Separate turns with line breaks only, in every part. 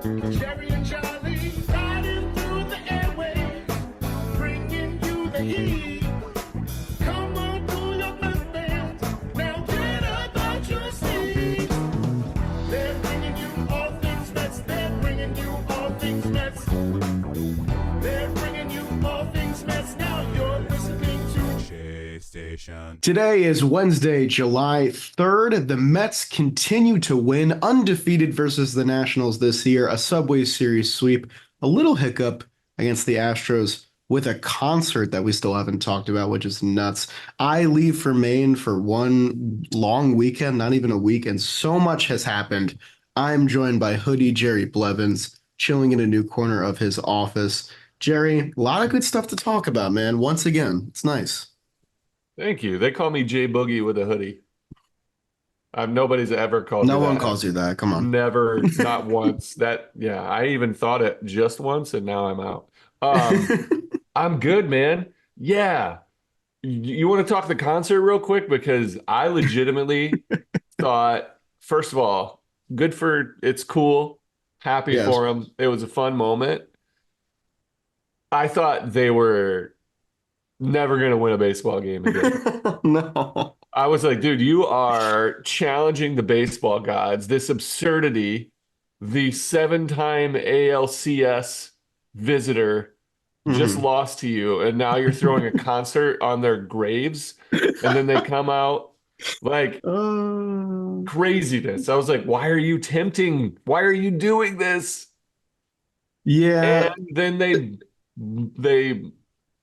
Jerry and Charlie riding through the airwaves, bringing you the heat. Come on, pull your fans. Now get up out your seat. They're bringing you all things Mets. They're bringing you all things Mets. They're bringing you all things Mets. Now you're listening to Chase Station.
Today is Wednesday, July 3rd. The Mets continue to win, undefeated versus the Nationals this year, a Subway Series sweep, a little hiccup against the Astros with a concert that we still haven't talked about, which is nuts. I leave for Maine for one long weekend, not even a week, and so much has happened. I'm joined by Hoodie Jerry Blevins, chilling in a new corner of his office. Jerry, a lot of good stuff to talk about, man. Once again, it's nice.
Thank you. They call me Jay Boogie with a hoodie. Nobody's ever called me
No one
that.
calls you that. Come on.
Never, not once. Yeah, I even thought it just once, and now I'm out. I'm good, man. Yeah. You want to talk the concert real quick? Because I legitimately thought, first of all, it's cool. Happy
Yes.
for them. It was a fun moment. I thought they were never going to win a baseball game again.
No.
I was like, dude, you are challenging the baseball gods. This absurdity, the 7-time ALCS visitor just lost to you, and now you're throwing a concert on their graves, and then they come out like craziness. I was like, why are you tempting? Why are you doing this?
Yeah.
And then they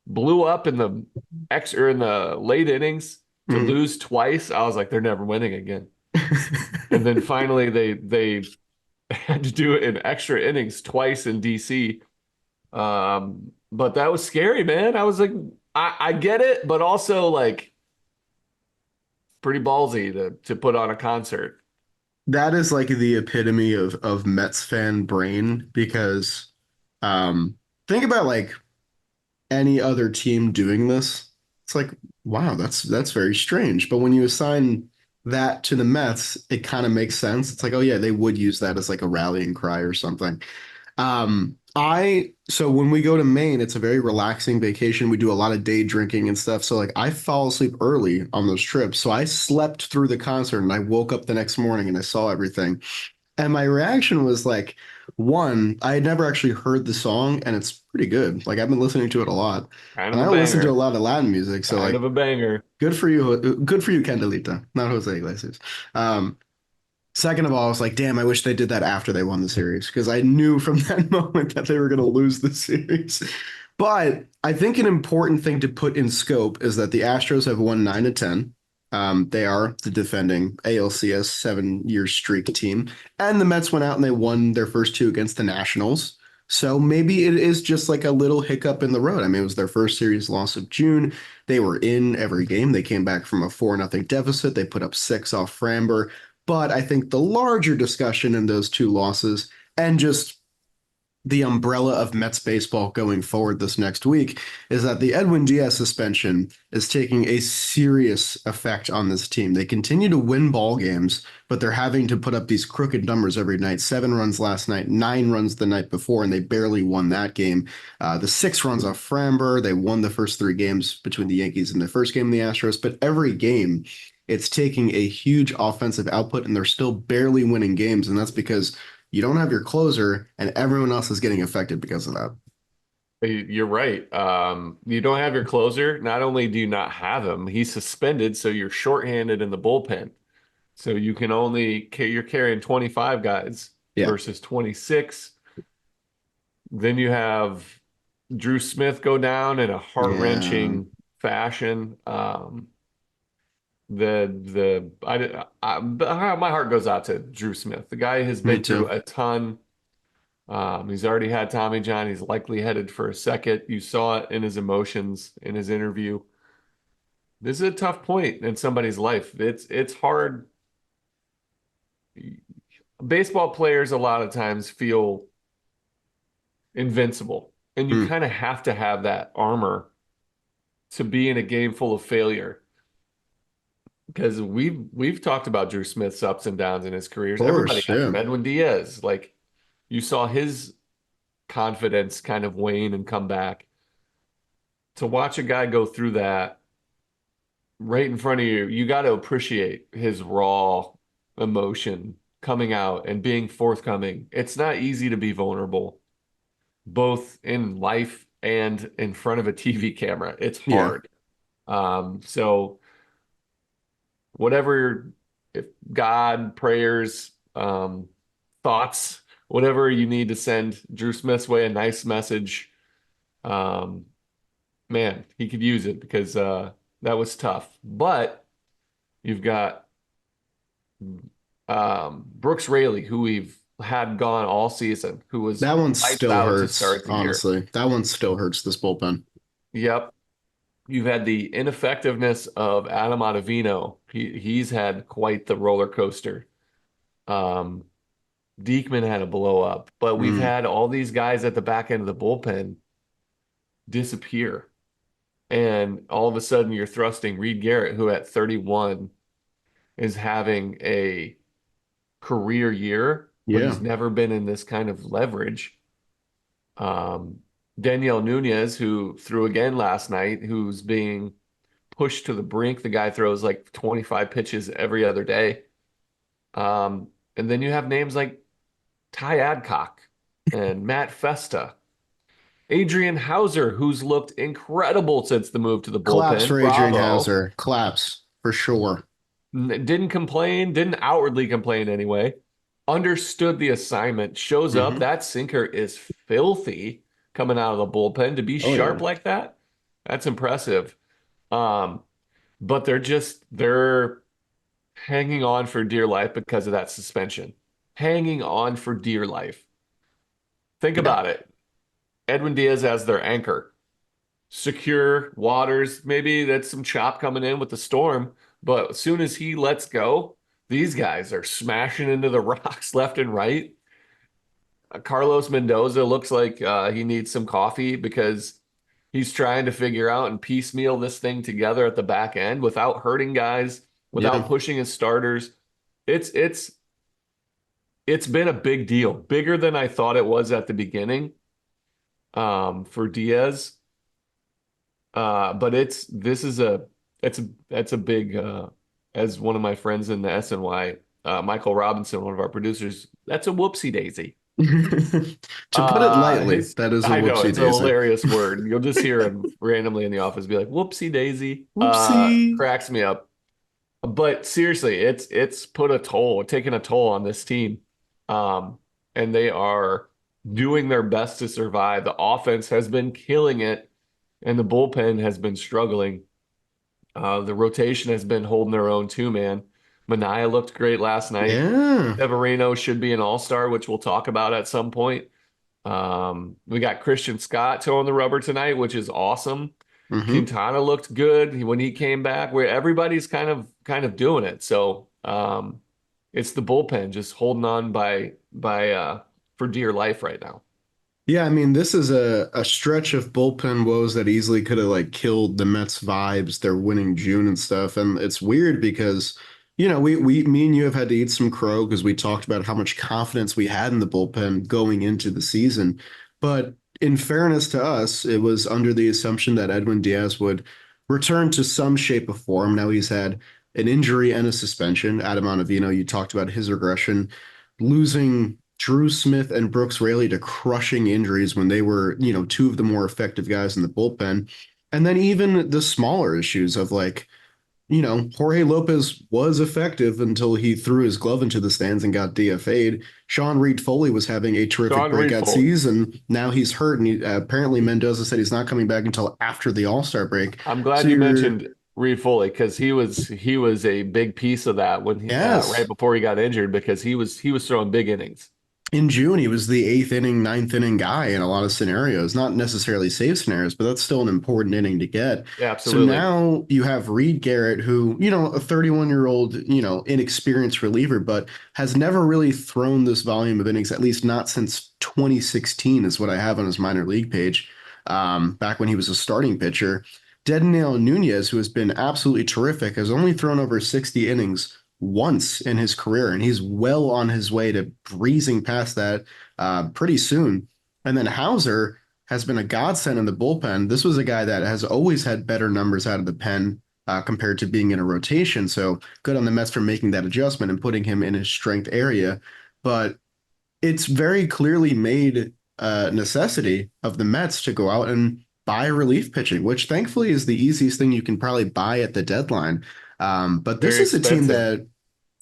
blew up in the in the late innings to lose twice. I was like, they're never winning again. And then finally they had to do it in extra innings twice in DC. But that was scary, man. I was like, I get it, but also like pretty ballsy to put on a concert.
That is like the epitome of Mets fan brain because think about like any other team doing this. It's like, wow, that's very strange. But when you assign that to the Mets, it kind of makes sense. It's like, oh yeah, they would use that as like a rallying cry or something. So when we go to Maine, it's a very relaxing vacation. We do a lot of day drinking and stuff. So like I fall asleep early on those trips. So I slept through the concert and I woke up the next morning and I saw everything. And my reaction was like, one, I had never actually heard the song and it's pretty good. Like I've been listening to it a lot.
Kind
And
of
I
a
don't listen to a
banger.
lot of Latin music. So
Kind
like
of a banger.
good for you. Good for you, Candelita, not Jose Iglesias. Um, Second of all, I was like, damn, I wish they did that after they won the series because I knew from that moment that they were going to lose the series. But I think an important thing to put in scope is that the Astros have won 9 of 10. They are the defending ALCS 7-year streak team. And the Mets went out and they won their first two against the Nationals. So maybe it is just like a little hiccup in the road. I mean, it was their first series loss of June. They were in every game. They came back from a 4-0 deficit. They put up 6 off Framber. But I think the larger discussion in those two losses and just the umbrella of Mets baseball going forward this next week is that the Edwin Diaz suspension is taking a serious effect on this team. They continue to win ball games, but they're having to put up these crooked numbers every night. 7 runs last night, 9 runs the night before, and they barely won that game. The 6 runs off Framber. They won the first 3 games between the Yankees and the first game of the Astros, but every game it's taking a huge offensive output and they're still barely winning games. And that's because you don't have your closer and everyone else is getting affected because of that.
You're right. You don't have your closer. Not only do you not have him, he's suspended, so you're shorthanded in the bullpen. So you're carrying 25 guys
Yeah.
versus 26. Then you have Drew Smith go down in a heart-wrenching fashion. My heart goes out to Drew Smith. The guy has
Me
been through
too.
a ton. He's already had Tommy John. He's likely headed for a second. You saw it in his emotions in his interview. This is a tough point in somebody's life. It's hard. Baseball players a lot of times feel invincible, and you
Mm.
kind of have to have that armor to be in a game full of failure. Because we've talked about Drew Smith's ups and downs in his careers.
Of
Everybody
course,
has
yeah.
them. Edwin Diaz, like You saw his confidence kind of wane and come back. To watch a guy go through that right in front of you, you got to appreciate his raw emotion coming out and being forthcoming. It's not easy to be vulnerable, both in life and in front of a TV camera. It's
Yeah.
hard. So whatever, if God, prayers, thoughts, whatever you need to send Drew Smith's way, a nice message. Um, Man, he could use it because that was tough. But you've got Brooks Raley, who we've had gone all season, who was
That one
lights
still
out to
hurts,
start the year.
honestly. That one still hurts this bullpen.
Yep. You've had the ineffectiveness of Adam Ottavino. He's had quite the roller coaster. Um, Diekman had a blow up, but we've
Mm,
had all these guys at the back end of the bullpen disappear. And all of a sudden you're thrusting Reed Garrett, who at 31 is having a career year, but
yeah.
he's never been in this kind of leverage. Um, Daniel Nunez, who threw again last night, who's being pushed to the brink. The guy throws like 25 pitches every other day. And then you have names like Ty Adcock and Matt Festa, Adrian Hauser, who's looked incredible since the move to the
Collapse
bullpen.
for Adrian
Bravo.
Hauser. Collapse for sure.
Didn't complain, didn't outwardly complain anyway. Understood the assignment, shows up.
Hmm.
That sinker is filthy coming out of the bullpen. To be
Oh, yeah.
sharp like that, that's impressive. Um, but they're hanging on for dear life because of that suspension. Hanging on for dear life. Think
Yeah.
about it. Edwin Diaz as their anchor. Secure waters. Maybe that's some chop coming in with the storm. But as soon as he lets go, these guys are smashing into the rocks left and right. Carlos Mendoza looks like he needs some coffee because he's trying to figure out and piecemeal this thing together at the back end without hurting guys, without
Yeah.
pushing his starters. It's it's it's been a big deal, bigger than I thought it was at the beginning for Diaz. But it's a big as one of my friends in the SNY, Michael Robinson, one of our producers, that's a whoopsie daisy.
To put it lightly,
His
that is a
I know
whoopsie
it's a
daisy.
hilarious word. You'll just hear him randomly in the office be like, whoopsie daisy.
Whoopsie.
Cracks me up. But seriously, it's put a toll, taken a toll on this team. Um, and they are doing their best to survive. The offense has been killing it, and the bullpen has been struggling. The rotation has been holding their own too, man. Mania looked great last night.
Yeah.
Severino should be an all-star, which we'll talk about at some point. We got Christian Scott towing the rubber tonight, which is awesome.
Hmm.
Quintana looked good when he came back, where everybody's kind of doing it. So it's the bullpen just holding on by for dear life right now.
Yeah, I mean, this is a stretch of bullpen woes that easily could have like killed the Mets vibes. They're winning June and stuff. And it's weird because, me and you have had to eat some crow because we talked about how much confidence we had in the bullpen going into the season. But in fairness to us, it was under the assumption that Edwin Diaz would return to some shape of form. Now he's had an injury and a suspension. Adam Ottavino, you talked about his regression, losing Drew Smith and Brooks Raley to crushing injuries when they were, two of the more effective guys in the bullpen. And then even the smaller issues of like, Jorge Lopez was effective until he threw his glove into the stands and got DFA'd. Sean Reed Foley was having a terrific
Sean Reed
breakout
Foley.
season. Now he's hurt, and apparently Mendoza said he's not coming back until after the All-Star break.
I'm
So
glad you
you're,
mentioned Reed Foley because he was a big piece of that when he right
yes.
before he got injured because he was throwing big innings.
In June, he was the eighth inning, ninth inning guy in a lot of scenarios, not necessarily safe scenarios, but that's still an important inning to get.
Yeah,
So
absolutely.
now you have Reed Garrett, who, a 31-year-old, inexperienced reliever, but has never really thrown this volume of innings, at least not since 2016, is what I have on his minor league page, back when he was a starting pitcher. Deadnail Nunez, who has been absolutely terrific, has only thrown over 60 innings once in his career, and he's well on his way to breezing past that pretty soon. And then Hauser has been a godsend in the bullpen. This was a guy that has always had better numbers out of the pen compared to being in a rotation. So good on the Mets for making that adjustment and putting him in his strength area. But it's very clearly made a necessity of the Mets to go out and buy relief pitching, which thankfully is the easiest thing you can probably buy at the deadline. But this
Very
is a team
expensive.
that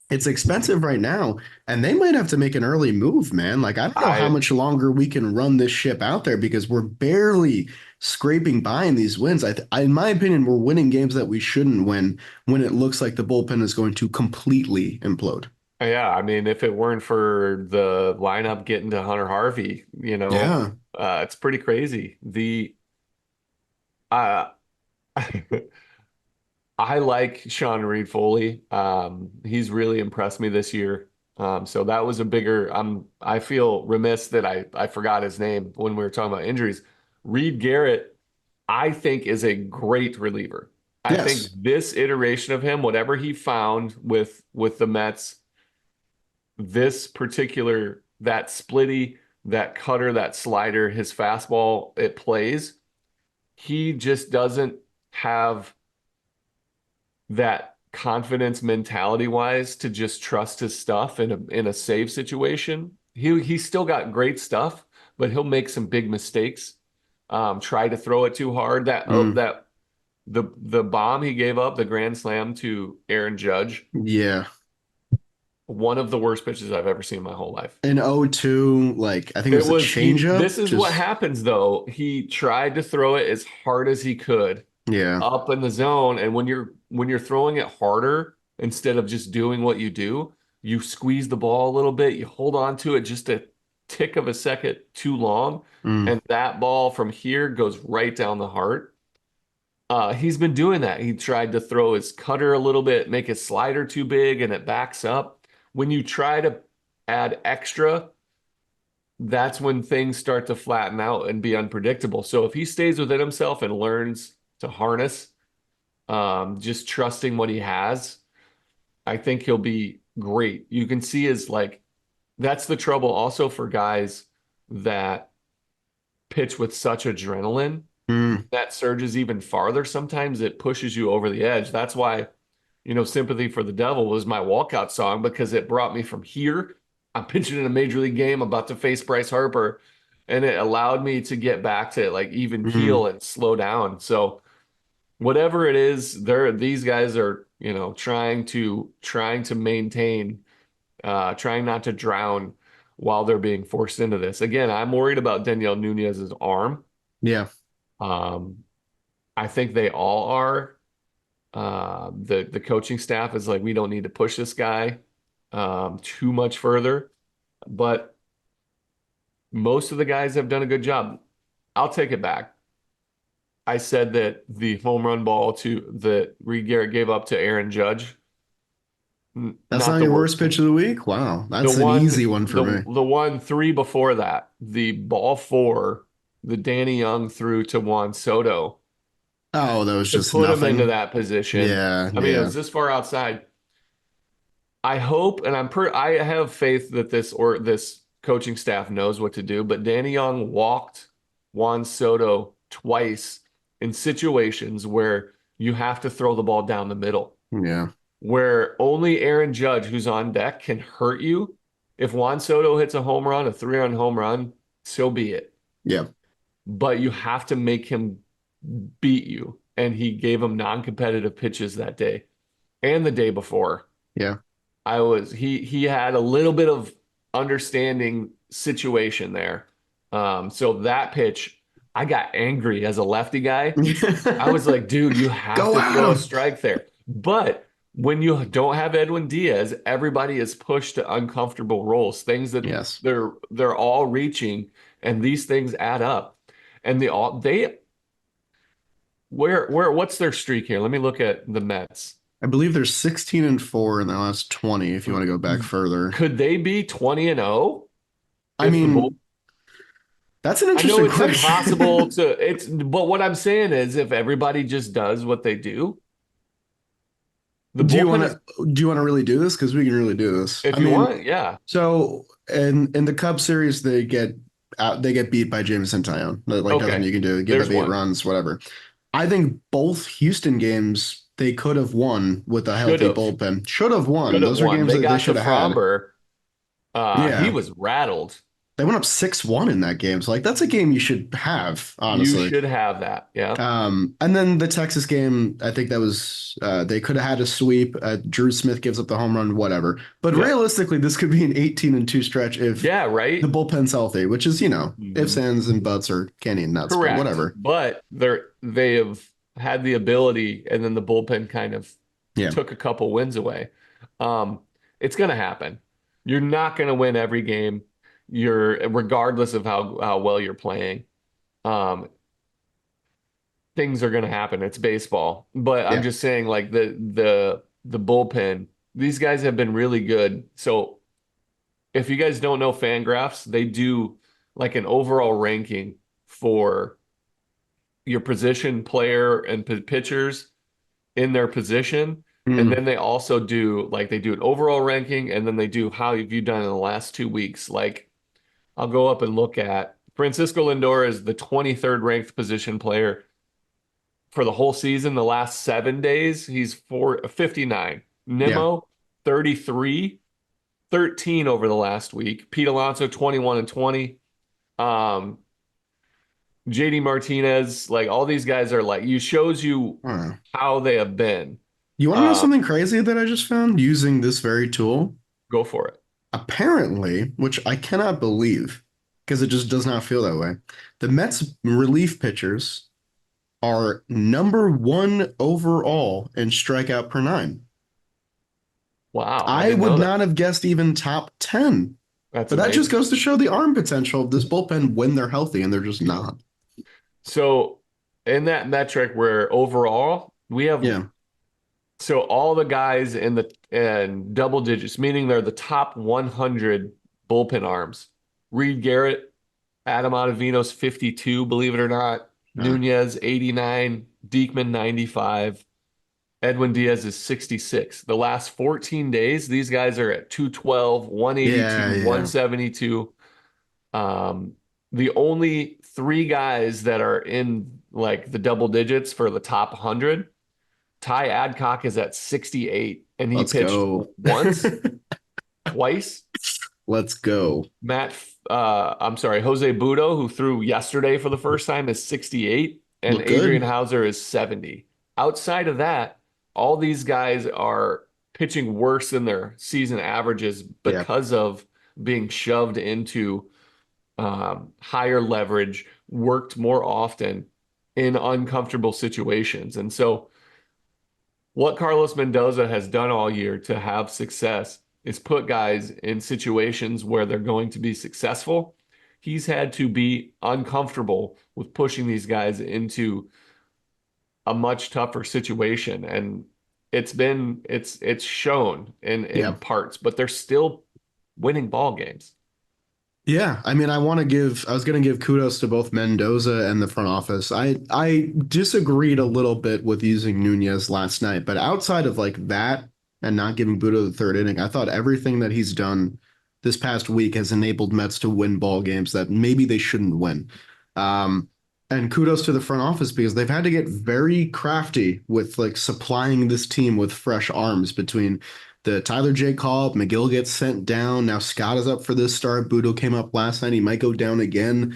it's expensive right now, and they might have to make an early move, man. Like, I don't know how
I
much longer we can run this ship out there because we're barely scraping by in these wins. In my opinion, we're winning games that we shouldn't win when it looks like the bullpen is going to completely implode.
Yeah, I mean, if it weren't for the lineup getting to Hunter Harvey,
Yeah.
it's pretty crazy. Uh, I like Sean Reed Foley. He's really impressed me this year. So that was a bigger. I feel remiss that I forgot his name when we were talking about injuries. Reed Garrett, I think, is a great reliever. I think
Yes.
this iteration of him, whatever he found with the Mets, this particular that splitty, that cutter, that slider, his fastball, it plays. He just doesn't have that confidence mentality wise to just trust his stuff in a save situation. He's still got great stuff, but he'll make some big mistakes. Try to throw it too hard.
Mm,
The bomb he gave up, the grand slam to Aaron Judge,
yeah.
one of the worst pitches I've ever seen in my whole life.
In 0-2, like I think it was a changeup.
This is what
Just
happens though. He tried to throw it as hard as he could
yeah.
up in the zone, and when you're throwing it harder instead of just doing what you do, you squeeze the ball a little bit, you hold on to it just a tick of a second too long,
Mm,
and that ball from here goes right down the heart. He's been doing that. He tried to throw his cutter a little bit, make his slider too big, and it backs up. When you try to add extra, that's when things start to flatten out and be unpredictable. So if he stays within himself and learns to harness, just trusting what he has, I think he'll be great. You can see his like that's the trouble also for guys that pitch with such adrenaline
mm,
that surges even farther. Sometimes it pushes you over the edge. That's why, Sympathy for the Devil was my walkout song because it brought me from here. I'm pitching in a major league game about to face Bryce Harper, and it allowed me to get back to like even
mm,
keel and slow down. So whatever it is, these guys are, trying to maintain, trying not to drown while they're being forced into this. Again, I'm worried about Daniel Nunez's arm.
yeah.
Um, I think they all are. The coaching staff is like, we don't need to push this guy too much further, but most of the guys have done a good job. I'll take it back. I said that the home run ball that Reed Garrett gave up to Aaron Judge,
That's
not
not
the
your
worst
worst
pitch.
pitch of the week? Wow.
The
That's an
one,
easy one for me.
the one three before that, the ball four, the Danny Young threw to Juan Soto
Oh, that was
to
just
put him into
nothing.
that position.
Yeah,
I mean, it
yeah.
was this far outside. I hope, and I have faith that this coaching staff knows what to do. But Danny Young walked Juan Soto twice in situations where you have to throw the ball down the middle,
Yeah.
where only Aaron Judge, who's on deck, can hurt you. If Juan Soto hits a home run, a 3-run home run, so be it.
Yeah.
But you have to make him beat you. And he gave him non-competitive pitches that day and the day before.
Yeah.
He had a little bit of understanding situation there. So that pitch, I got angry as a lefty guy. I was like, dude, you have
Go
to
at
throw a
him.
strike there. But when you don't have Edwin Diaz, everybody is pushed to uncomfortable roles, things that
Yes.
they're all reaching, and these things add up. And they where what's their streak here? Let me look at the Mets.
I believe there's 16-4 in the last 20 if you want to go back further.
Could they be 20-0
I
if the Bull?
mean, that's an
I know
interesting
it's impossible
question.
but what I'm saying is if everybody just does what they do, The
Do you
bullpen
want
is,
to really do this? Because we can really do this.
if
I
you
mean,
want, yeah.
so in the Cubs series, they get beat by Jameson Tyone. Like nothing
Okay.
you can do. Give
There's
up 8
one.
runs, whatever. I think both Houston games they could have won with a
Should
healthy
have.
bullpen. Should have won.
Should have
Those are
won.
games
They
that they
got to
should have had.
Fromber. He
Yeah.
was rattled.
They went up 6-1 in that game. So like that's a game you should have,
You
honestly.
should have that. Yeah.
And then the Texas game, I think that was they could have had a sweep. Drew Smith gives up the home run, whatever. But
Yeah.
realistically, this could be an 18-2 stretch if
Yeah,
the
right?
bullpen's healthy, which is, ifs,
Mhm.
ands, and buts or candy and nuts, but
Correct.
whatever.
But they have had the ability, and then the bullpen kind of
Yeah.
took a couple wins away. Um, it's gonna happen. You're not gonna win every game. Regardless of how well you're playing. Um, things are gonna happen. It's baseball. But I'm
Yeah.
just saying, like the bullpen, these guys have been really good. So if you guys don't know Fangraphs, they do like an overall ranking for your position player and pitchers in their position. And
Mm,
then they also do like they do an overall ranking, and then they do how have you done in the last 2 weeks. Like I'll go up and look at Francisco Lindor is the 23rd ranked position player for the whole season. The last 7 days, he's 59.
yeah.
Nimmo, 33, 13 over the last week. Pete Alonso, 21 and 20. Um, JD Martinez, like all these guys are like you shows you
I don't know.
how they have been.
You want to know
Um,
something crazy that I just found using this very tool?
go for it.
Apparently, which I cannot believe because it just does not feel that way. The Mets relief pitchers are number one overall in strikeout per nine.
Wow, I
I
didn't know
would
that.
not have guessed even top 10.
That's
But that just
amazing.
goes to show the arm potential of this bullpen when they're healthy, and they're just not.
So in that metric where overall we have
Yeah.
so all the guys in the and double digits, meaning they're the top 100 bullpen arms. Reed Garrett, Adam Ottavino's 52, believe it or not.
Uh,
Nunez 89, Diekman 95, Edwin Diaz is 66. The last 14 days, these guys are at 212,
yeah,
182,
yeah.
172. Um, the only three guys that are in like the double digits for the top 100, Ty Adcock is at 68 and he
Let's
pitched
go.
once, twice.
Let's go.
I'm sorry, Jose Budo, who threw yesterday for the first time, is 68, and
Look
Adrian
good.
Hauser is 70. Outside of that, all these guys are pitching worse than their season averages
Yeah.
because of being shoved into higher leverage, worked more often in uncomfortable situations. And so, what Carlos Mendoza has done all year to have success is put guys in situations where they're going to be successful. He's had to be uncomfortable with pushing these guys into a much tougher situation. And it's shown in
Yeah.
parts, but they're still winning ball games.
Yeah, I mean, I was going to give kudos to both Mendoza and the front office. I disagreed a little bit with using Nunez last night, but outside of like that and not giving Budo the third inning, I thought everything that he's done this past week has enabled Mets to win ball games that maybe they shouldn't win. Um, and kudos to the front office because they've had to get very crafty with like supplying this team with fresh arms between the Tyler J call, McGill gets sent down. Now Scott is up for this start. Budo came up last night. He might go down again.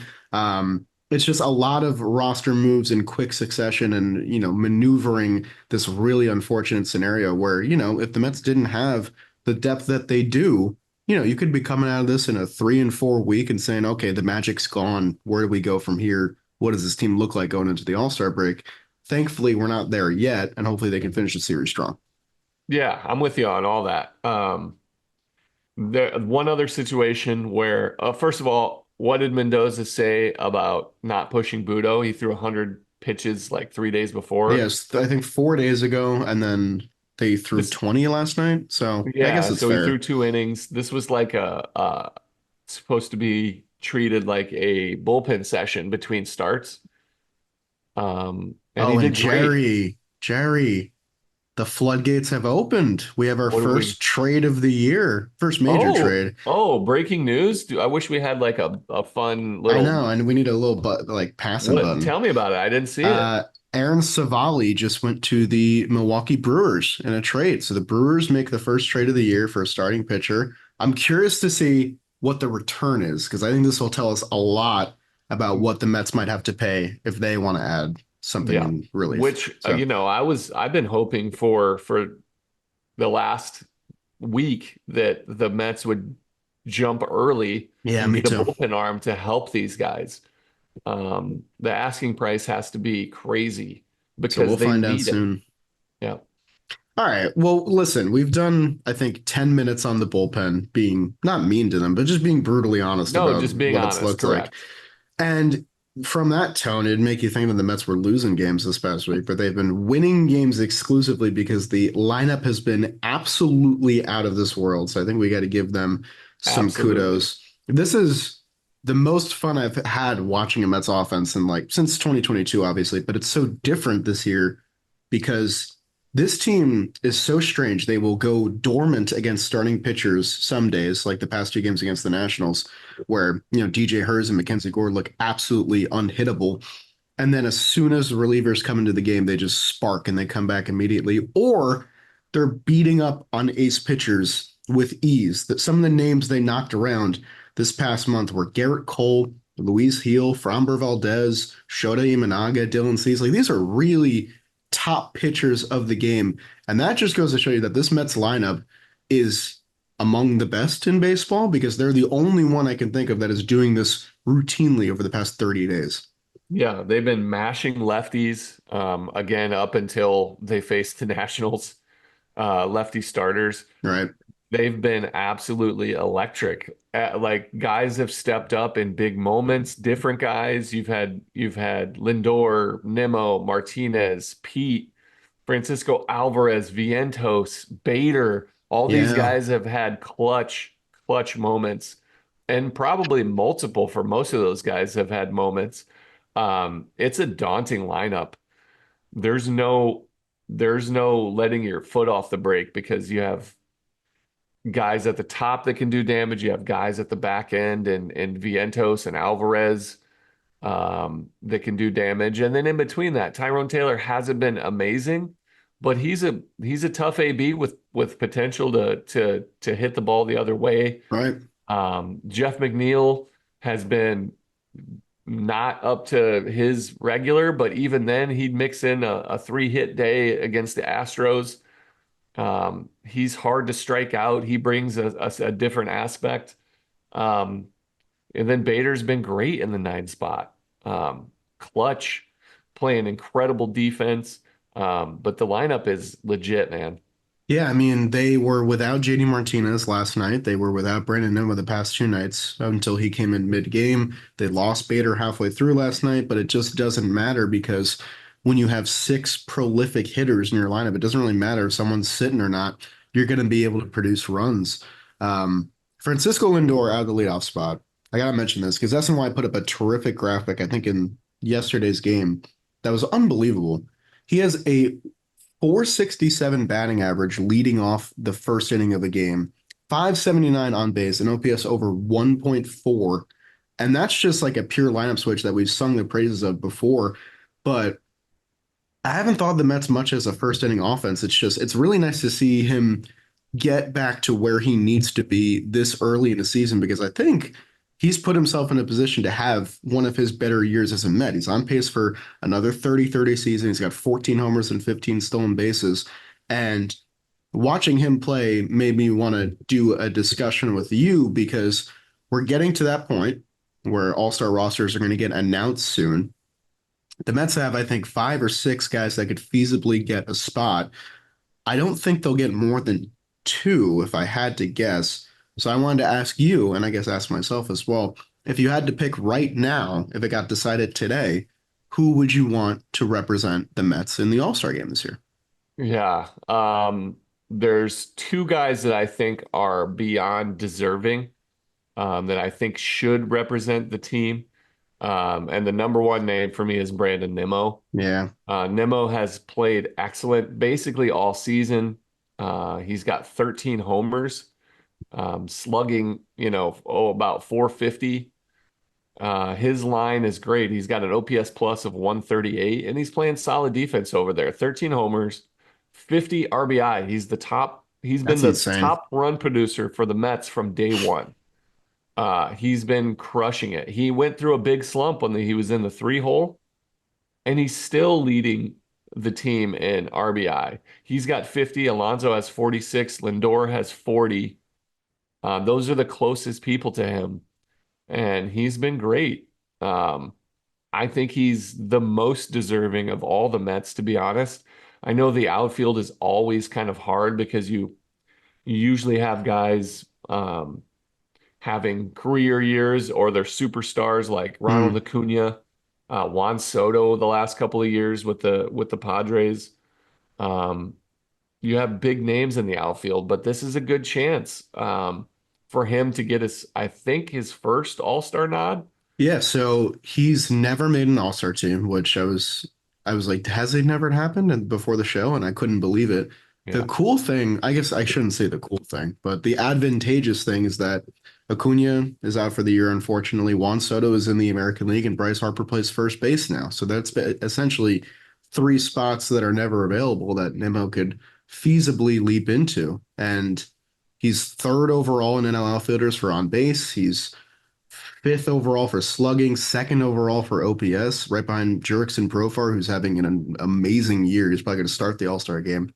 It's just a lot of roster moves in quick succession and, maneuvering this really unfortunate scenario where, if the Mets didn't have the depth that they do, you could be coming out of this in a 3 and 4 week and saying, okay, the magic's gone. Where do we go from here? What does this team look like going into the All-Star break? Thankfully, we're not there yet, and hopefully they can finish the series strong.
Yeah, I'm with you on all that. There one other situation where, first of all, what did Mendoza say about not pushing Budo? He threw 100 pitches like 3 days before.
Yes, I think 4 days ago, and then they threw
This,
20 last night. So I guess
yeah,
it's
so he threw
fair.
2 innings. This was like supposed to be treated like a bullpen session between starts. And he
Oh, and
did great.
Jerry. the floodgates have opened. We have our
What do we?
first trade of the year, first major
Oh,
trade.
oh, breaking news. I wish we had like a fun
I
little
know, and we need a little like passing
what?
button.
Tell me about it. I didn't see it.
Uh, Aaron Savali just went to the Milwaukee Brewers in a trade. So the Brewers make the first trade of the year for a starting pitcher. I'm curious to see what the return is because I think this will tell us a lot about what the Mets might have to pay if they want to add something
Yeah.
in relief.
Which
So
I've been hoping for the last week that the Mets would jump early
yeah,
and
me
get a
too.
bullpen arm to help these guys. The asking price has to be crazy
So we'll
because they
find out
need it.
soon.
Yeah.
All right. Well, listen, we've done, I think, 10 minutes on the bullpen being not mean to them, but just being brutally honest
No,
about
just being
what it's
honest,
looked like.
correct.
And from that tone, it'd make you think that the Mets were losing games this past week, but they've been winning games exclusively because the lineup has been absolutely out of this world. So I think we got to give them some
Absolutely.
kudos. This is the most fun I've had watching a Mets offense in like since 2022, obviously, but it's so different this year because this team is so strange. They will go dormant against starting pitchers some days, like the past two games against the Nationals, where DJ Hurts and Mackenzie Gore look absolutely unhittable. And then as soon as the relievers come into the game, they just spark and they come back immediately. Or they're beating up on ace pitchers with ease. That some of the names they knocked around this past month were Garrett Cole, Luis Heel, Framber Valdez, Shota Imanaga, Dylan Cease. Like these are really top pitchers of the game. And that just goes to show you that this Mets lineup is among the best in baseball because they're the only one I can think of that is doing this routinely over the past 30 days.
Yeah, they've been mashing lefties again up until they faced the Nationals lefty starters.
Right.
They've been absolutely electric. Like guys have stepped up in big moments, different guys. You've had Lindor, Nimmo, Martinez, Pete, Francisco Alvarez, Vientos, Bader. All these
Yeah.
guys have had clutch moments, and probably multiple for most of those guys have had moments. It's a daunting lineup. There's no there's no letting your foot off the brake because you have guys at the top that can do damage. You have guys at the back end and Vientos and Alvarez that can do damage. And then in between that, Tyrone Taylor hasn't been amazing, but he's a tough AB with potential to hit the ball the other way.
Right.
Jeff McNeil has been not up to his regular, but even then he'd mix in a three-hit day against the Astros. He's hard to strike out. He brings a different aspect. Um, and then Bader's been great in the nine spot. Clutch, playing incredible defense. But the lineup is legit, man.
Yeah, I mean, they were without JD Martinez last night. They were without Brandon Nimmo the past two nights until he came in mid-game. They lost Bader halfway through last night, but it just doesn't matter because when you have six prolific hitters in your lineup, it doesn't really matter if someone's sitting or not. You're going to be able to produce runs. Francisco Lindor out of the leadoff spot. I got to mention this because SNY put up a terrific graphic, I think, in yesterday's game that was unbelievable. He has a 467 batting average leading off the first inning of the game, 579 on base, and OPS over 1.4. And that's just like a pure lineup switch that we've sung the praises of before. But I haven't thought of the Mets much as a first inning offense. It's really nice to see him get back to where he needs to be this early in the season because I think he's put himself in a position to have one of his better years as a Met. He's on pace for another 30-30 season. He's got 14 homers and 15 stolen bases. And watching him play made me want to do a discussion with you because we're getting to that point where all-star rosters are going to get announced soon. The Mets have, I think, five or six guys that could feasibly get a spot. I don't think they'll get more than two if I had to guess. So I wanted to ask you, and I guess ask myself as well, if you had to pick right now, if it got decided today, who would you want to represent the Mets in the All-Star game this year?
Yeah. There's two guys that I think are beyond deserving, that I think should represent the team. And the number one name for me is Brandon Nimmo.
Yeah.
Nimmo has played excellent basically all season. He's got 13 homers, slugging, about 450. His line is great. He's got an OPS plus of 138, and he's playing solid defense over there. 13 homers, 50 RBI. He's been
That's
the
insane.
top run producer for the Mets from day one. He's been crushing it. He went through a big slump when he was in the three hole, and he's still leading the team in RBI. He's got 50. Alonso has 46. Lindor has 40. Those are the closest people to him, and he's been great. Um, I think he's the most deserving of all the Mets, to be honest. I know the outfield is always kind of hard because you usually have guys having career years or they're superstars like Ronald
Mm.
Acuna, Juan Soto the last couple of years with the Padres. Um, you have big names in the outfield, but this is a good chance for him to get I think, his first All-Star nod.
Yeah, so he's never made an all-star team, which I was like, has it never happened? And before the show, and I couldn't believe it. The
Yeah.
cool thing, I guess I shouldn't say the cool thing, but the advantageous thing is that Acuna is out for the year, unfortunately. Juan Soto is in the American League, and Bryce Harper plays first base now. So essentially three spots that are never available that Nimmo could feasibly leap into. And he's third overall in NL outfielders for on base. He's fifth overall for slugging, second overall for OPS, right behind Jurickson Profar, who's having an amazing year. He's probably going to start the All-Star game.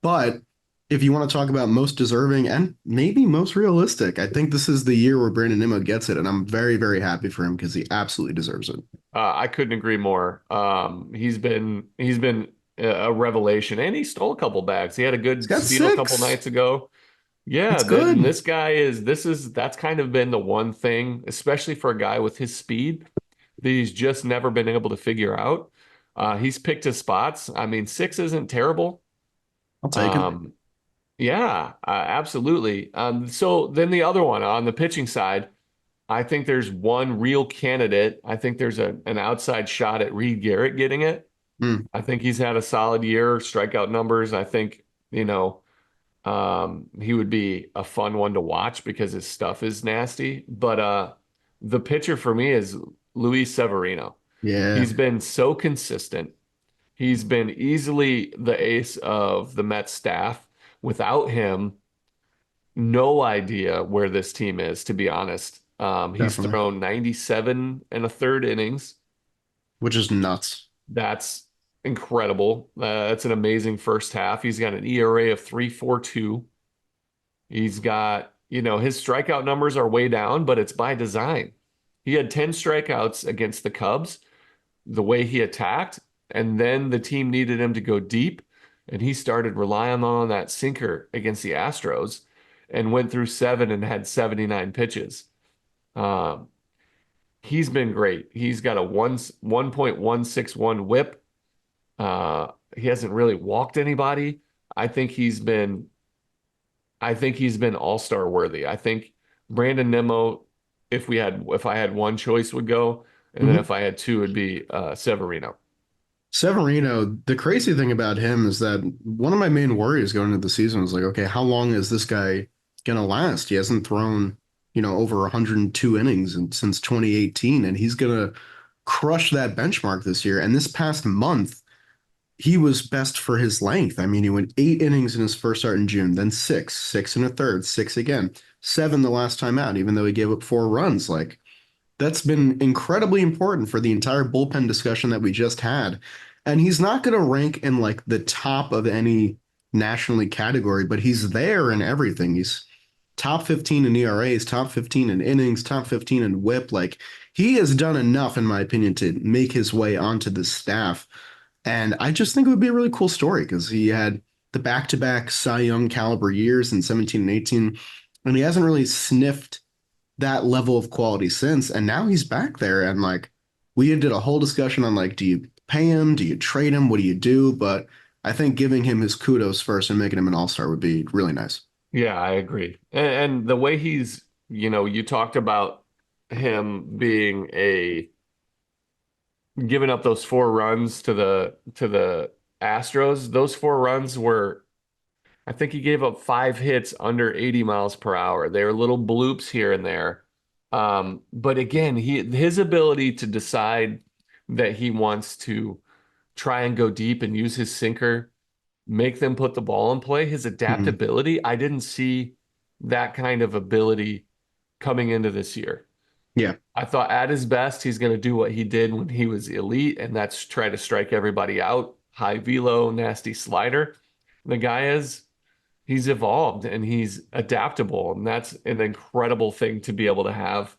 But if you want to talk about most deserving and maybe most realistic, I think this is the year where Brandon Nimmo gets it, and I'm very, very happy for him because he absolutely deserves it.
I couldn't agree more. He's been a revelation, and he stole a couple bags. He had a
He's
good
got
steal a couple
six.
nights ago. Yeah,
That's good.
this guy that's kind of been the one thing, especially for a guy with his speed, that he's just never been able to figure out. He's picked his spots. I mean, six isn't terrible.
I'll take it.
Um, yeah, absolutely. So then the other one on the pitching side, I think there's one real candidate. I think there's an outside shot at Reed Garrett getting it.
Mm.
I think he's had a solid year, strikeout numbers. I think, he would be a fun one to watch because his stuff is nasty. But the pitcher for me is Luis Severino.
Yeah,
He's been so consistent. He's been easily the ace of the Mets staff. Without him, no idea where this team is, to be honest. He's
definitely.
thrown 97 and a third innings.
Which is nuts.
That's incredible. That's an amazing first half. He's got an ERA of 3.42. He's got, his strikeout numbers are way down, but it's by design. He had 10 strikeouts against the Cubs, the way he attacked, and then the team needed him to go deep, and he started relying on that sinker against the Astros and went through seven and had 79 pitches. Um, he's been great. He's got a 1.161 whip. He hasn't really walked anybody. I think he's been I think he's been all-star worthy. I think Brandon Nimmo, if I had one choice, would go, and then
Mhm.
if I had two, it'd be Severino.
Severino, the crazy thing about him is that one of my main worries going into the season was like, okay, how long is this guy gonna last? He hasn't thrown, over 102 innings since 2018, and he's gonna crush that benchmark this year. And this past month, he was best for his length. I mean, he went 8 innings in his first start in June, then six, six and a third, six again, seven the last time out, even though he gave up 4 runs. Like, that's been incredibly important for the entire bullpen discussion that we just had. And he's not going to rank in like the top of any National League category, but he's there in everything. He's top 15 in ERAs, top 15 in innings, top 15 in whip. Like, he has done enough, in my opinion, to make his way onto the staff. And I just think it would be a really cool story because he had the back-to-back Cy Young caliber years in 17 and 18, and he hasn't really sniffed that level of quality since. And now he's back there. And like, we did a whole discussion on like, do you pay him? Do you trade him? What do you do? But I think giving him his kudos first and making him an all-star would be really nice.
Yeah, I agree. And the way you talked about him being giving up those 4 runs to the Astros. Those 4 runs were, I think he gave up 5 hits under 80 miles per hour. They were little bloops here and there. But again, his ability to decide that he wants to try and go deep and use his sinker, make them put the ball in play, his
Mhm.
adaptability, I didn't see that kind of ability coming into this year.
Yeah.
I thought at his best, he's going to do what he did when he was elite, and that's try to strike everybody out. High velo, nasty slider. The guy he's evolved and he's adaptable, and that's an incredible thing to be able to have.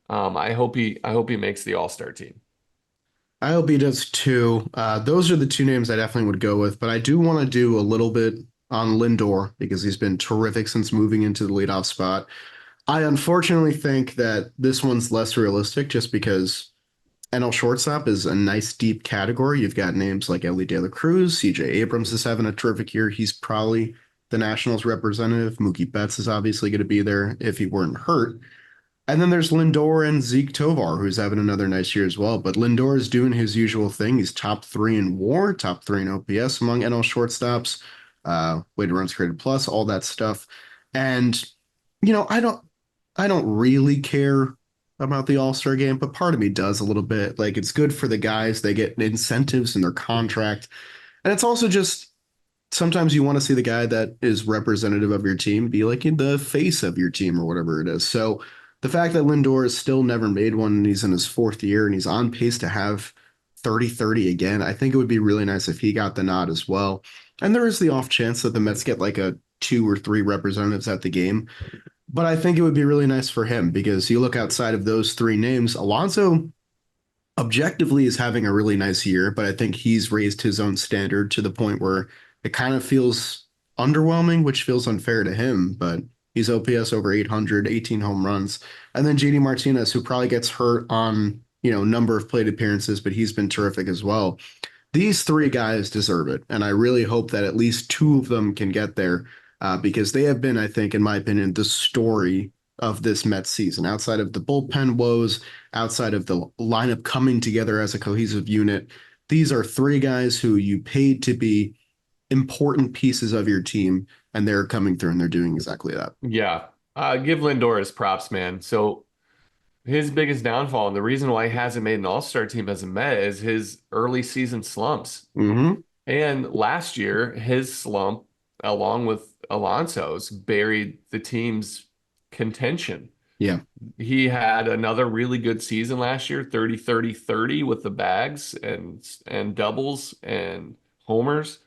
I hope he makes the All-Star team.
I hope he does too. Those are the two names I definitely would go with, but I do want to do a little bit on Lindor because he's been terrific since moving into the leadoff spot. I unfortunately think that this one's less realistic just because NL shortstop is a nice deep category. You've got names like Ellie De La Cruz, CJ Abrams is having a terrific year. He's probably the Nationals representative. Mookie Betts is obviously going to be there if he weren't hurt. And then there's Lindor and Zeke Tovar, who's having another nice year as well. But Lindor is doing his usual thing. He's top 3 in WAR, top 3 in OPS among NL shortstops, weighted runs created plus, all that stuff. And I don't really care about the All-Star game, but part of me does a little bit. Like it's good for the guys; they get incentives in their contract, and it's also just sometimes you want to see the guy that is representative of your team be like the face of your team or whatever it is. So the fact that Lindor has still never made one and he's in his 4th year and he's on pace to have 30-30 again, I think it would be really nice if he got the nod as well. And there is the off chance that the Mets get like a 2 or 3 representatives at the game. But I think it would be really nice for him because you look outside of those 3 names, Alonso objectively is having a really nice year, but I think he's raised his own standard to the point where it kind of feels underwhelming, which feels unfair to him. But he's OPS over 800, 18 home runs. And then JD Martinez, who probably gets hurt on, number of plate appearances, but he's been terrific as well. These 3 guys deserve it. And I really hope that at least 2 of them can get there because they have been, I think, in my opinion, the story of this Mets season. Outside of the bullpen woes, outside of the lineup coming together as a cohesive unit, these are 3 guys who you paid to be important pieces of your team, and they're coming through and they're doing exactly that.
Yeah. Give Lindor his props, man. So his biggest downfall and the reason why he hasn't made an all-star team as a Met is his early season slumps.
Mm-hmm.
And last year, his slump, along with Alonso's, buried the team's contention.
Yeah.
He had another really good season last year, 30, 30, 30 with the bags and doubles and homers.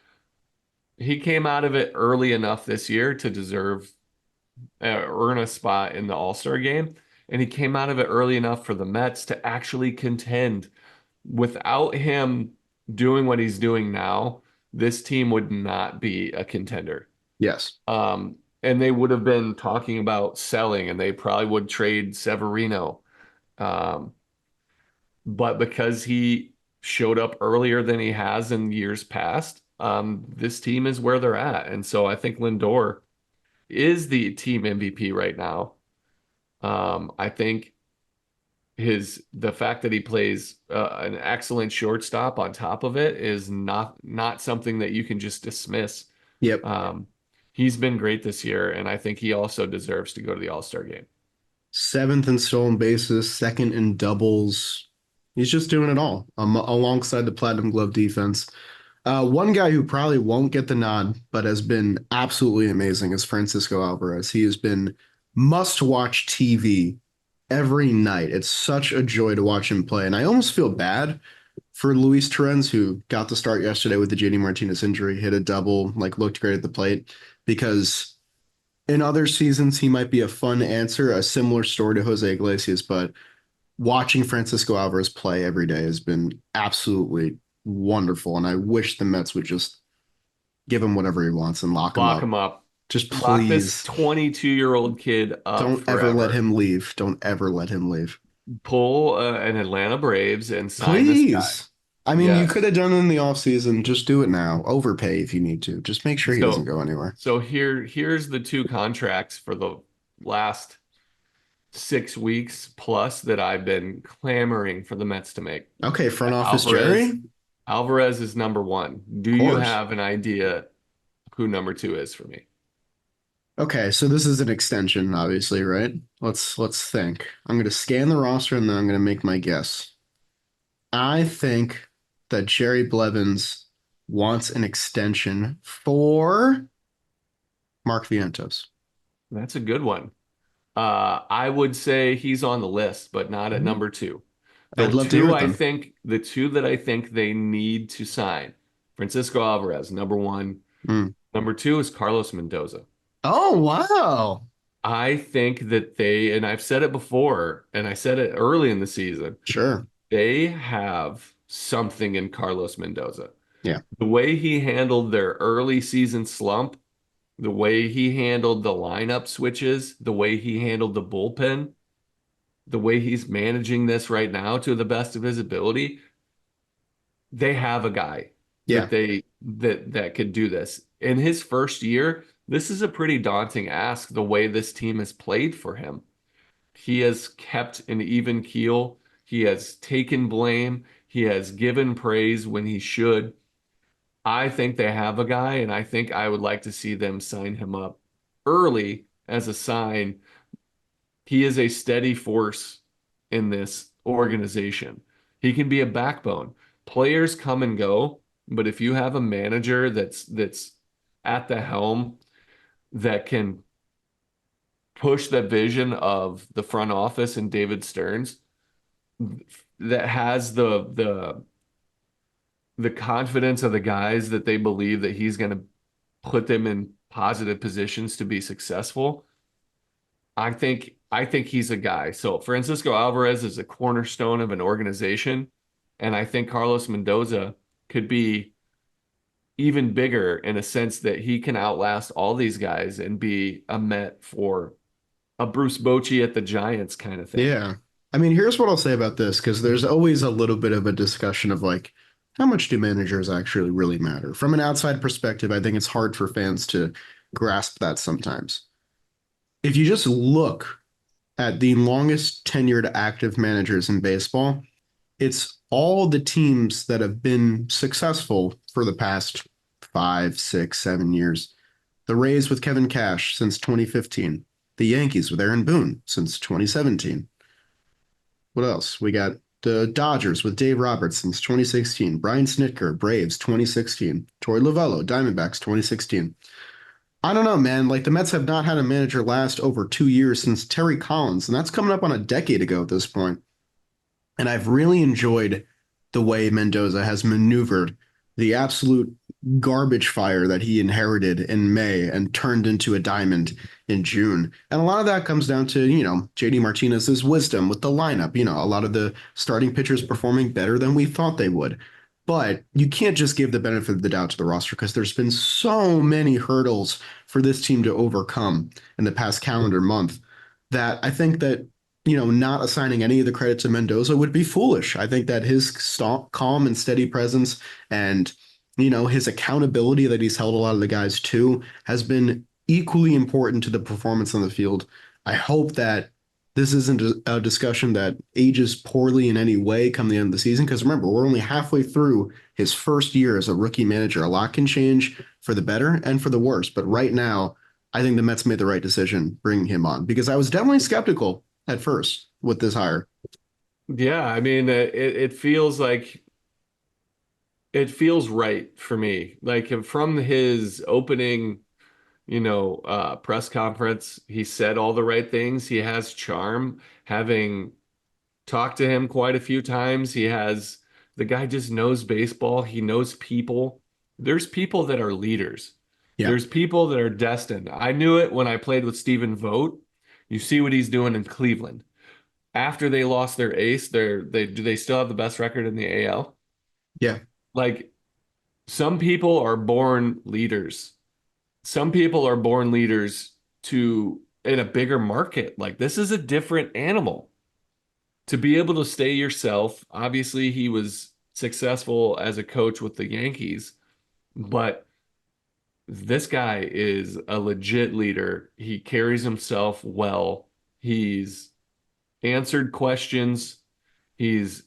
He came out of it early enough this year to deserve earn a spot in the All-Star game, and he came out of it early enough for the Mets to actually contend. Without him doing what he's doing now, this team would not be a contender.
Yes.
And they would have been talking about selling, and they probably would trade Severino. Um, but because he showed up earlier than he has in years past, this team is where they're at. And so I think Lindor is the team MVP right now. I think the fact that he plays an excellent shortstop on top of it is not something that you can just dismiss.
Yep.
He's been great this year, and I think he also deserves to go to the All-Star game.
7th in stolen bases, 2nd in doubles. He's just doing it all alongside the Platinum Glove defense. One guy who probably won't get the nod, but has been absolutely amazing is Francisco Alvarez. He has been must-watch TV every night. It's such a joy to watch him play. And I almost feel bad for Luis Torrens, who got the start yesterday with the JD Martinez injury, hit a double, like looked great at the plate, because in other seasons he might be a fun answer, a similar story to Jose Iglesias, but watching Francisco Alvarez play every day has been absolutely wonderful. And I wish the Mets would just give him whatever he wants and lock him
Lock
up.
him up.
Just
Lock this
please
22-year-old kid up
don't
forever.
ever let him leave. Don't ever let him leave.
Pull an Atlanta Braves and sign this guy.
Please. I mean, you
Yes.
could have done it in the offseason. Just do it now. Overpay if you need to. Just make sure he doesn't
So
go anywhere.
so here's the 2 contracts for the last 6 weeks plus that I've been clamoring for the Mets to make.
Okay, front office Jerry?
Alvarez.
Of
Alvarez is number one. Do you
course.
have an idea who number two is for me?
Okay, so this is an extension, obviously, right? Let's think. I'm gonna scan the roster and then I'm gonna make my guess. I think that Jerry Blevins wants an extension for Mark Vientos.
That's a good one. I would say he's on the list, but not at
Mhm.
number two.
I'd love to hear it then.
The two that I think they need to sign, Francisco Alvarez, number one.
Mm.
Number two is Carlos Mendoza.
Oh, wow.
I think that and I've said it before, and I said it early in the season,
Sure.
they have something in Carlos Mendoza.
Yeah.
The way he handled their early season slump, the way he handled the lineup switches, the way he handled the bullpen, the way he's managing this right now to the best of his ability, they have a guy
Yeah.
that could do this. In his first year, this is a pretty daunting ask the way this team has played for him. He has kept an even keel. He has taken blame. He has given praise when he should. I think they have a guy, and I think I would like to see them sign him up early as a sign he is a steady force in this organization. He can be a backbone. Players come and go, but if you have a manager that's at the helm that can push the vision of the front office and David Stearns, that has the confidence of the guys that they believe that he's going to put them in positive positions to be successful. I think he's a guy. So Francisco Alvarez is a cornerstone of an organization, and I think Carlos Mendoza could be even bigger in a sense that he can outlast all these guys and be a Met for a Bruce Bochy at the Giants kind of thing.
Yeah. I mean, here's what I'll say about this, because there's always a little bit of a discussion of like, how much do managers actually really matter? From an outside perspective, I think it's hard for fans to grasp that sometimes. If you just look at the longest tenured active managers in baseball, it's all the teams that have been successful for the past 5, 6, 7 years. The Rays with Kevin Cash since 2015. The Yankees with Aaron Boone since 2017. What else? We got the Dodgers with Dave Roberts since 2016. Brian Snitker, Braves 2016. Torey Lovello, Diamondbacks 2016. I don't know, man. Like the Mets have not had a manager last over 2 years since Terry Collins, and that's coming up on a decade ago at this point. And I've really enjoyed the way Mendoza has maneuvered the absolute garbage fire that he inherited in May and turned into a diamond in June. And a lot of that comes down to, JD Martinez's wisdom with the lineup. A lot of the starting pitchers performing better than we thought they would. But you can't just give the benefit of the doubt to the roster because there's been so many hurdles for this team to overcome in the past calendar month that I think that not assigning any of the credit to Mendoza would be foolish. I think that his calm and steady presence and, his accountability that he's held a lot of the guys to has been equally important to the performance on the field. I hope that this isn't a discussion that ages poorly in any way come the end of the season. Because remember, we're only halfway through his first year as a rookie manager. A lot can change for the better and for the worse. But right now, I think the Mets made the right decision bringing him on because I was definitely skeptical at first with this hire.
Yeah, I mean, it feels right for me. Like from his opening, press conference, he said all the right things. He has charm. Having talked to him quite a few times, the guy just knows baseball. He knows people. There's people that are leaders.
Yeah.
There's people that are destined. I knew it when I played with Stephen Vogt. You see what he's doing in Cleveland. After they lost their ace, do they still have the best record in the AL?
Yeah.
Like some people are born leaders. Some people are born leaders to in a bigger market. Like this is a different animal. To be able to stay yourself, obviously he was successful as a coach with the Yankees, but this guy is a legit leader. He carries himself well. He's answered questions. He's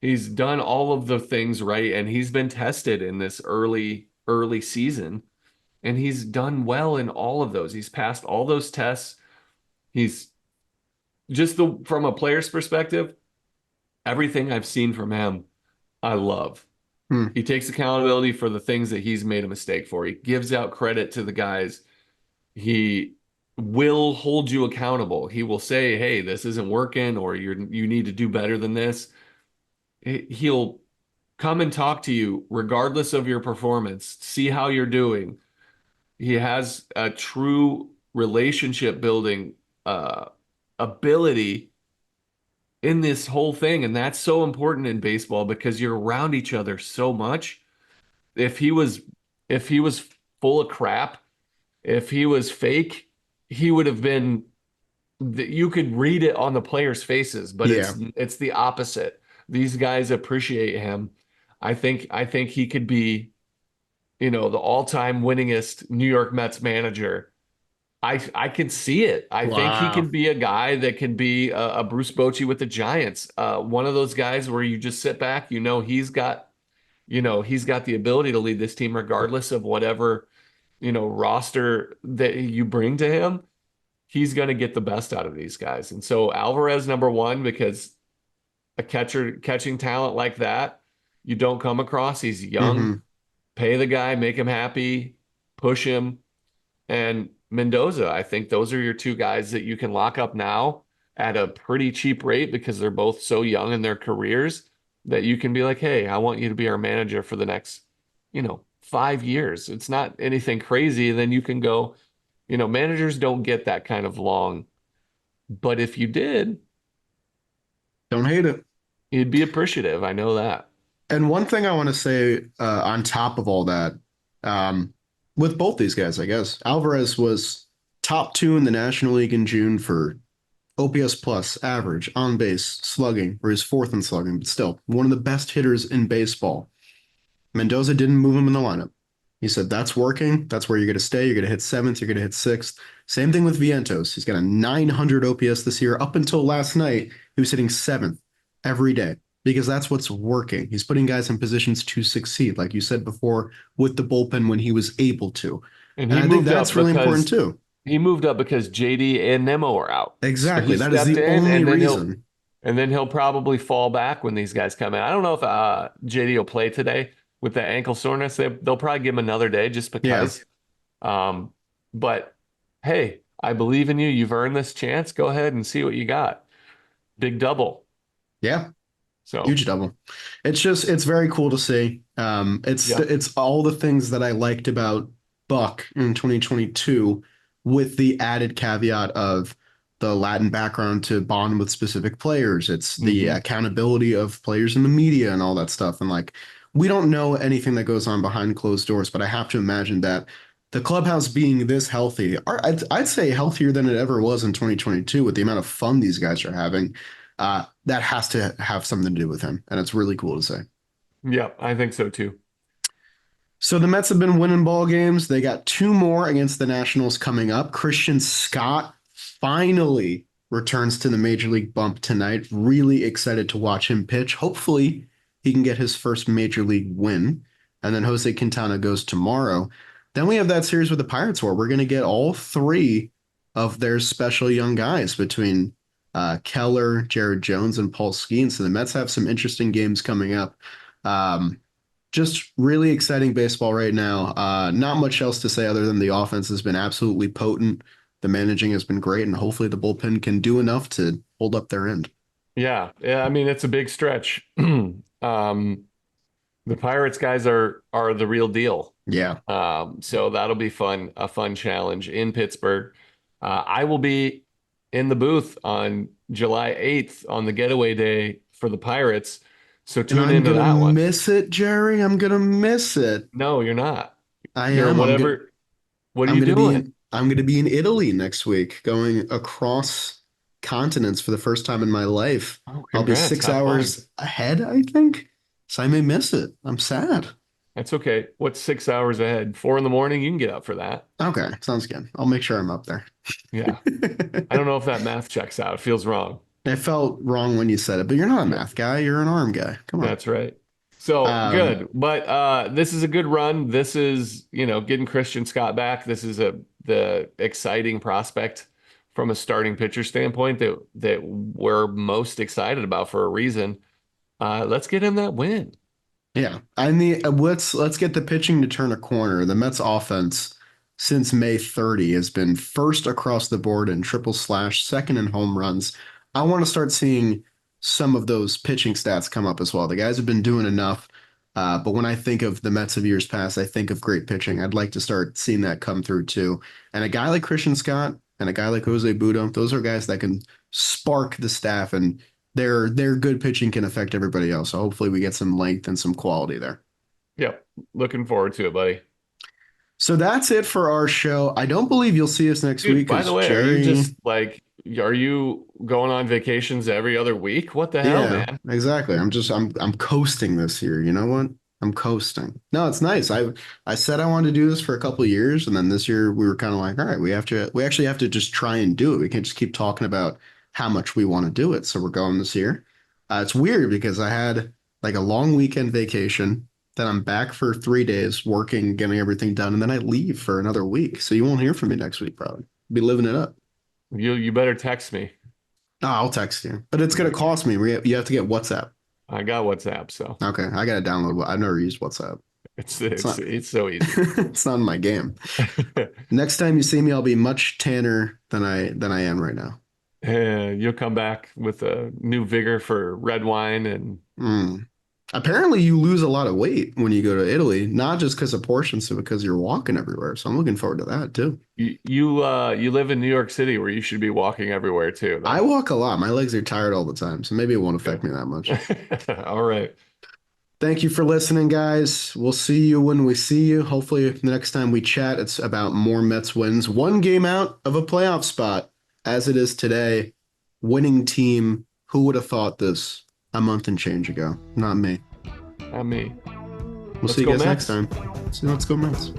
he's done all of the things right, and he's been tested in this early season, and he's done well in all of those. He's passed all those tests. He's just the from a player's perspective, everything I've seen from him, I love.
Hmm.
He takes accountability for the things that he's made a mistake for. He gives out credit to the guys. He will hold you accountable. He will say, "Hey, this isn't working," or you need to do better than this. He'll come and talk to you regardless of your performance, see how you're doing. He has a true relationship building uh, ability in this whole thing, and that's so important in baseball because you're around each other so much. If he was if he was full of crap, if he was fake, he would have been you could read it on the players' faces, but
Yeah.
it's the opposite. These guys appreciate him. I think he could be, the all-time winningest New York Mets manager. I can see it. I think he
Wow.
can be a guy that can be a Bruce Bochy with the Giants. One of those guys where you just sit back, he's got the ability to lead this team regardless of whatever, roster that you bring to him. He's going to get the best out of these guys. And so Alvarez number one because a catching talent like that you don't come across. He's young.
Hmm.
Pay the guy, make him happy, push him. And Mendoza, I think those are your two guys that you can lock up now at a pretty cheap rate because they're both so young in their careers that you can be like, hey, I want you to be our manager for the next, 5 years. It's not anything crazy. And then you can go, managers don't get that kind of long. But if you did,
Don't hate it.
you'd be appreciative. I know that.
And one thing I want to say on top of all that, um, with both these guys, I guess Alvarez was top two in the National League in June for OPS plus, average, on base, slugging, or he's fourth in slugging, but still one of the best hitters in baseball. Mendoza didn't move him in the lineup. He said, that's working. That's where you're going to stay. You're going to hit seventh. You're going to hit sixth. Same thing with Vientos. He's got a 900 OPS this year. Up until last night, he was hitting seventh every day because that's what's working. He's putting guys in positions to succeed, like you said before, with the bullpen when he was able to.
And
And
he
I think
moved
that's
up
really important
because
too.
JD and Nemo are out. So he
Exactly. That is
stepped
the
in
only
and then
reason.
he'll probably fall back when these guys come in. I don't know if JD will play today with the ankle soreness. They'll probably give him another day just
Yeah.
because. But hey, I believe in you. You've earned this chance. Go ahead and see what you got. Big double.
Yeah.
So
Huge double. It's very cool to see.
yeah.
It's all the things that I liked about Buck in 2022 with the added caveat of the Latin background to bond with specific players. It's the
Hmm.
accountability of players in the media and all that stuff. And like, we don't know anything that goes on behind closed doors, but I have to imagine that the clubhouse being this healthy, or I'd say healthier than it ever was in 2022 with the amount of fun these guys are having, that has to have something to do with him. And it's really cool to say.
Yeah, I think so too.
So the Mets have been winning ball games. They got two more against the Nationals coming up. Christian Scott finally returns to the major league bump tonight. Really excited to watch him pitch. Hopefully, he can get his first major league win. And then Jose Quintana goes tomorrow. Then we have that series with the Pirates where we're going to get all three of their special young guys between Keller, Jared Jones, and Paul Skeens. So the Mets have some interesting games coming up. Um, just really exciting baseball right now. Not much else to say other than the offense has been absolutely potent. The managing has been great, and hopefully the bullpen can do enough to hold up their end.
Yeah, yeah. I mean, it's a big stretch. The Pirates guys are the real deal.
Yeah.
So that'll be fun, a fun challenge in Pittsburgh. I will be in the booth on July 8th on the getaway day for the Pirates. So
And
tune
I'm
into
gonna
that one.
miss it, Jerry. I'm gonna miss it.
No, you're not.
I
You're
am.
whatever. What are you doing?
I'm gonna be in Italy next week, going across continents for the first time in my life.
Oh,
I'll be
congrats.
six
Have fun.
hours ahead, I think. So I may miss it. I'm sad.
That's okay. What's 6 hours ahead? 4 in the morning? You can get up for that.
Okay, sounds good. I'll make sure I'm up there.
Yeah. I don't know if that math checks out. It feels wrong.
It felt wrong when you said it, but you're not a
Yeah,
math guy. You're an arm guy. Come on.
that's right. So
Um,
good. But this is a good run. This is, getting Christian Scott back. This is the exciting prospect from a starting pitcher standpoint that we're most excited about for a reason. Let's get him that win.
yeah, and let's get the pitching to turn a corner. The Mets offense since May 30 has been first across the board in triple slash, second in home runs. I want to start seeing some of those pitching stats come up as well. The guys have been doing enough, but when I think of the Mets of years past, I think of great pitching. I'd like to start seeing that come through too. And a guy like Christian Scott and a guy like Jose Budo, those are guys that can spark the staff, and their good pitching can affect everybody else. So hopefully we get some length and some quality there.
Yep. Looking forward to it, buddy.
So that's it for our show. I don't believe you'll see us next
Dude,
week
by the
because
way, are you
Jerry.
just like, are you going on vacations every other week? What the hell,
Yeah,
man?
exactly. I'm coasting this year. You know what? I'm coasting. No, it's nice. I said I wanted to do this for a couple of years, and then this year we were kind of like, all right, we actually have to just try and do it. We can't just keep talking about how much we want to do it. So we're going this year. It's weird because I had like a long weekend vacation. Then I'm back for 3 days working, getting everything done, and then I leave for another week. So you won't hear from me next week, probably. Be living it up.
You better text me.
Oh, I'll text you, but it's gonna cost me. You have to get WhatsApp.
I got WhatsApp, so
Okay, I gotta download. I've never used WhatsApp.
it's
It's
it's
not.
it's so easy.
It's not in my game. Next time you see me, I'll be much tanner than I am right now.
And you'll come back with a new vigor for red wine, and
Mm. Apparently, you lose a lot of weight when you go to Italy, not just because of portions, but because you're walking everywhere. So I'm looking forward to that too.
you live in New York City where you should be walking everywhere too,
I
though.
walk a lot. My legs are tired all the time, so maybe it won't affect me that much.
All right.
Thank you for listening, guys. We'll see you when we see you. Hopefully, the next time we chat, it's about more Mets wins. One game out of a playoff spot, as it is today. Winning team. Who would have thought this a month and change ago? Not me.
Not me.
We'll
Let's
see you
go
guys
Mets.
next time. So let's go Mets.